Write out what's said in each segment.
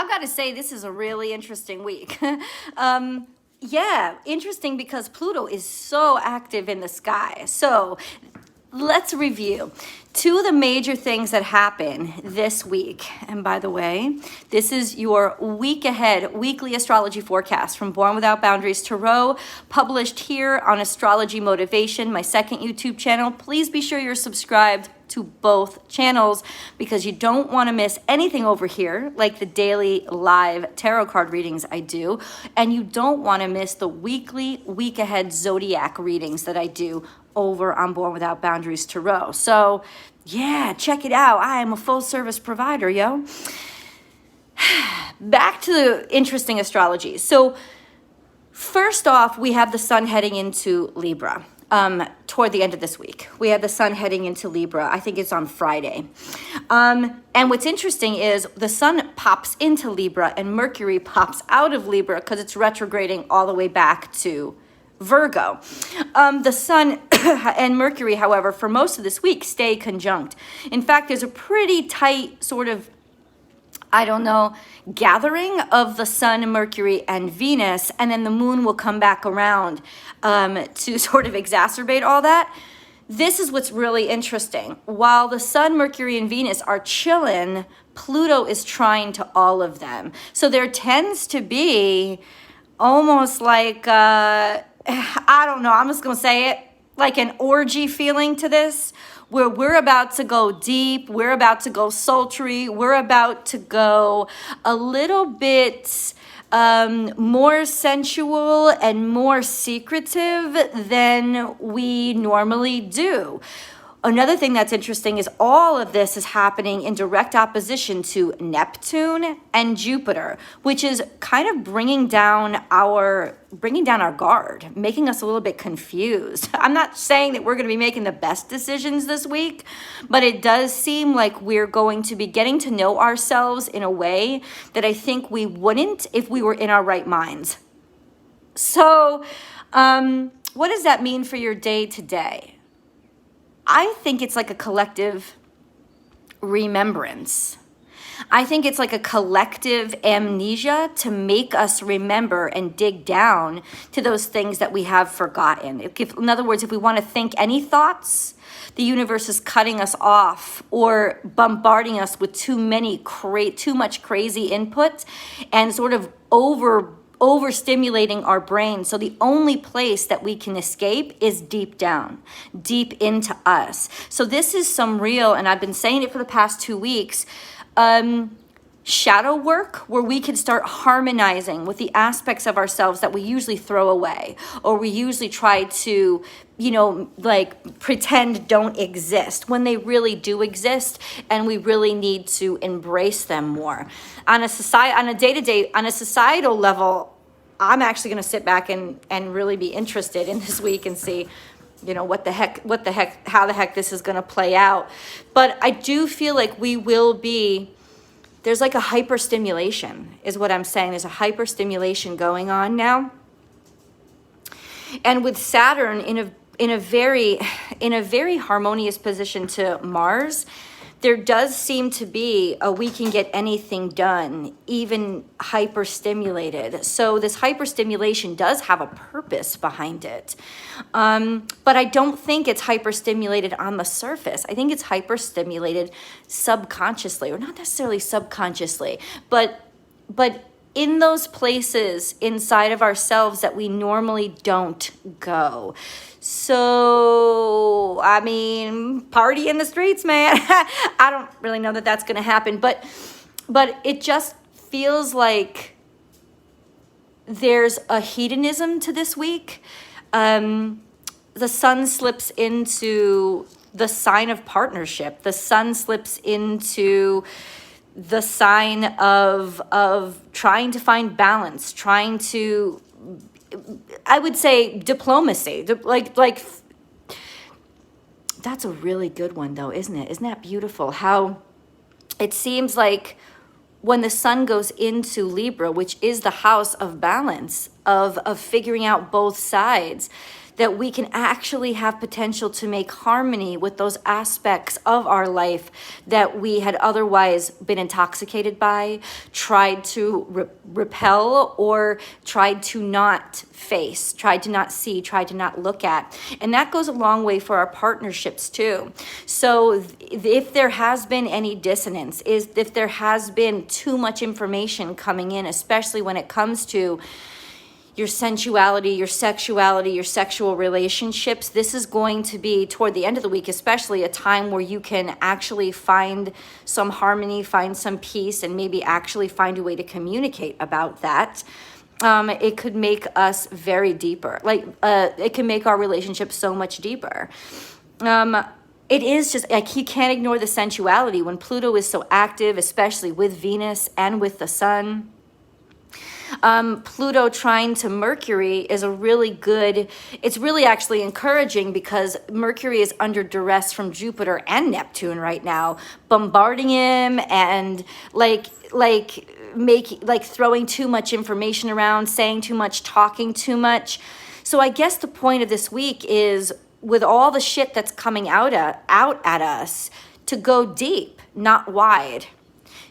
I've got to say, this is a really interesting week. Yeah, interesting because Pluto is so active in the sky. So let's review. Two of the major things that happen this week, and by the way, this is your week ahead weekly astrology forecast from Born Without Boundaries Tarot, published here on Astrology Motivation, my second YouTube channel. Please be sure you're subscribed to both channels because you don't want to miss anything over here, like the daily live tarot card readings I do, and you don't want to miss the weekly week ahead zodiac readings that I do over on Born Without Boundaries Tarot. So yeah, check it out. I am a full service provider, yo. Back to the interesting astrology. So first off, we have the sun heading into Libra. Toward the end of this week, we have the sun heading into Libra. I think it's on Friday. And what's interesting is the sun pops into Libra and Mercury pops out of Libra because it's retrograding all the way back to Virgo. The sun and Mercury, however, for most of this week stay conjunct. In fact, there's a pretty tight sort of, I don't know, gathering of the sun, Mercury, and Venus, and then the moon will come back around to sort of exacerbate all that. This is what's really interesting. While the sun, Mercury, and Venus are chilling, Pluto is trying to all of them. So there tends to be almost like, I don't know, I'm just going to say it, like an orgy feeling to this, where we're about to go deep, we're about to go sultry, we're about to go a little bit more sensual and more secretive than we normally do. Another thing that's interesting is all of this is happening in direct opposition to Neptune and Jupiter, which is kind of bringing down our guard, making us a little bit confused. I'm not saying that we're going to be making the best decisions this week, but it does seem like we're going to be getting to know ourselves in a way that I think we wouldn't if we were in our right minds. So, what does that mean for your day today? I think it's like a collective remembrance. I think it's like a collective amnesia to make us remember and dig down to those things that we have forgotten. In other words, if we want to think any thoughts, the universe is cutting us off or bombarding us with too much crazy input and sort of overstimulating our brain. So the only place that we can escape is deep down, deep into us. So this is some real, and I've been saying it for the past 2 weeks, shadow work where we can start harmonizing with the aspects of ourselves that we usually throw away or we usually try to, like pretend don't exist when they really do exist, and we really need to embrace them more. On a societal level, I'm actually going to sit back and really be interested in this week and see, how the heck this is going to play out. But I do feel like there's like a hyperstimulation is what I'm saying. There's a hyperstimulation going on now. And with Saturn in a very harmonious position to Mars, there does seem to be a we can get anything done, even hyperstimulated. So this hyperstimulation does have a purpose behind it. But I don't think it's hyperstimulated on the surface. I think it's hyperstimulated subconsciously, or not necessarily subconsciously, but in those places inside of ourselves that we normally don't go. So, I mean, party in the streets, man. I don't really know that that's going to happen, but it just feels like there's a hedonism to this week. The sun slips into the sign of partnership. The sun slips into the sign of trying to find balance, trying to, I would say, diplomacy. Like that's a really good one, though, isn't it? Isn't that beautiful? How it seems like when the sun goes into Libra, which is the house of balance, of figuring out both sides, that we can actually have potential to make harmony with those aspects of our life that we had otherwise been intoxicated by, tried to repel, or tried to not face, tried to not see, tried to not look at. And that goes a long way for our partnerships too. So if there has been any dissonance, if there has been too much information coming in, especially when it comes to your sensuality, your sexuality, your sexual relationships, this is going to be, toward the end of the week especially, a time where you can actually find some harmony, find some peace, and maybe actually find a way to communicate about that. It could make us very deeper. It can make our relationship so much deeper. It is just, like, you can't ignore the sensuality when Pluto is so active, especially with Venus and with the sun. Pluto trine to Mercury is a really good, it's really actually encouraging, because Mercury is under duress from Jupiter and Neptune right now, bombarding him and throwing too much information around, saying too much, talking too much. So I guess the point of this week is, with all the shit that's coming out at us, to go deep, not wide.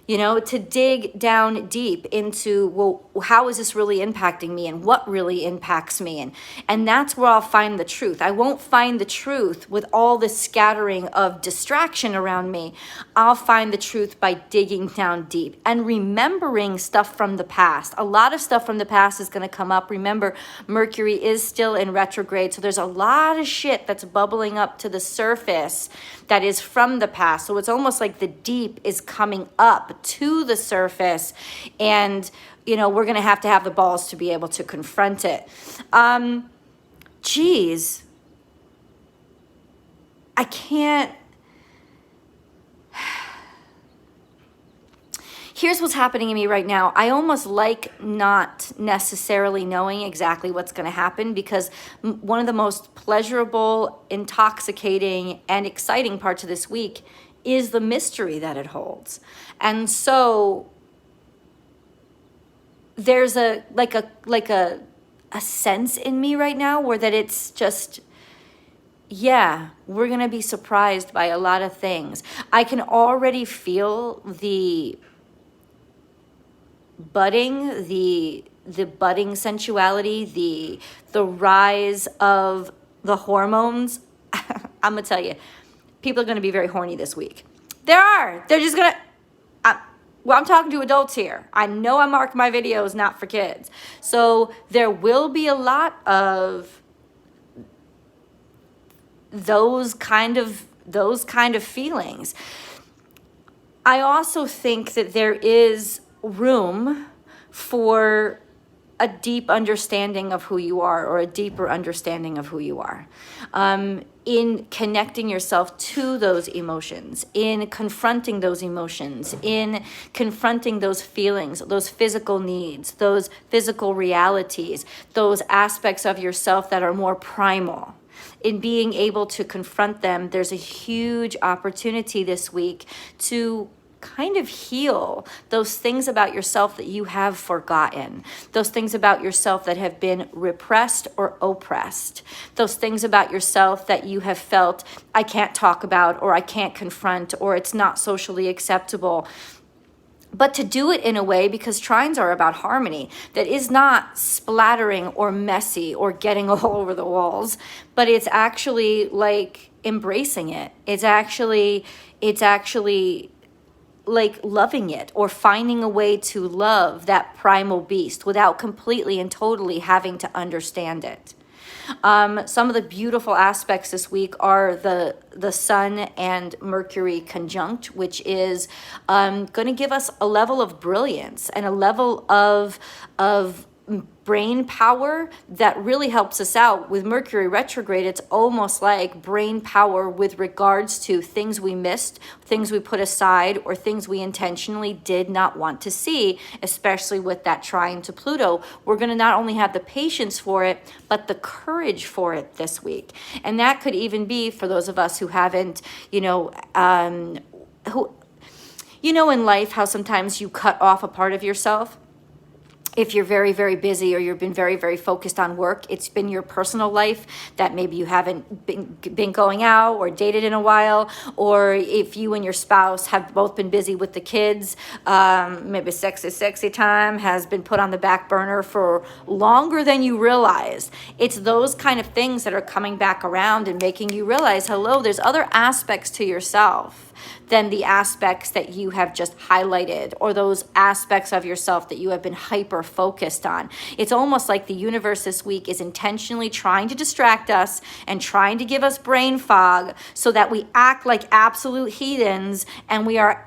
To dig down deep into, well, how is this really impacting me, and what really impacts me? And that's where I'll find the truth. I won't find the truth with all this scattering of distraction around me. I'll find the truth by digging down deep and remembering stuff from the past. A lot of stuff from the past is going to come up. Remember, Mercury is still in retrograde, so there's a lot of shit that's bubbling up to the surface that is from the past. So it's almost like the deep is coming up to the surface, and we're going to have the balls to be able to confront it. Geez, I can't. Here's what's happening in me right now. I almost like not necessarily knowing exactly what's going to happen, because one of the most pleasurable, intoxicating, and exciting parts of this week is the mystery that it holds. And so there's a sense in me right now where that it's just, yeah, we're going to be surprised by a lot of things. I can already feel the budding, the budding sensuality, the rise of the hormones. I'm going to tell you, people are going to be very horny this week. They're just going to, I'm talking to adults here. I know I mark my videos not for kids. So there will be a lot of those kind of feelings. I also think that there is room for a deep understanding of who you are, or a deeper understanding of who you are, in connecting yourself to those emotions, in confronting those emotions, in confronting those feelings, those physical needs, those physical realities, those aspects of yourself that are more primal. In being able to confront them, there's a huge opportunity this week to kind of heal those things about yourself that you have forgotten, those things about yourself that have been repressed or oppressed, those things about yourself that you have felt I can't talk about, or I can't confront, or it's not socially acceptable. But to do it in a way, because trines are about harmony, that is not splattering or messy or getting all over the walls, but it's actually like embracing it. It's actually like loving it, or finding a way to love that primal beast without completely and totally having to understand it. Some of the beautiful aspects this week are the Sun and Mercury conjunct, which is going to give us a level of brilliance and a level of brain power that really helps us out. With Mercury retrograde, it's almost like brain power with regards to things we missed, things we put aside, or things we intentionally did not want to see, especially with that trine to Pluto. We're going to not only have the patience for it, but the courage for it this week. And that could even be for those of us who haven't, in life, how sometimes you cut off a part of yourself. if you're very, very busy or you've been very, very focused on work, it's been your personal life that maybe you haven't been going out or dated in a while, or if you and your spouse have both been busy with the kids, maybe sexy time has been put on the back burner for longer than you realized. It's those kind of things that are coming back around and making you realize, hello, there's other aspects to yourself than the aspects that you have just highlighted, or those aspects of yourself that you have been hyper focused on. It's almost like the universe this week is intentionally trying to distract us and trying to give us brain fog so that we act like absolute heathens, and we are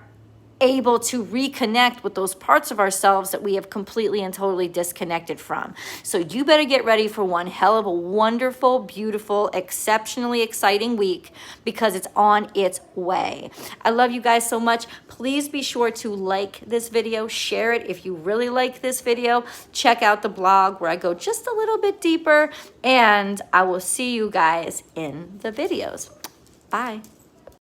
able to reconnect with those parts of ourselves that we have completely and totally disconnected from. So you better get ready for one hell of a wonderful, beautiful, exceptionally exciting week, because it's on its way. I love you guys so much. Please be sure to like this video, share it if you really like this video. Check out the blog where I go just a little bit deeper, and I will see you guys in the videos. Bye.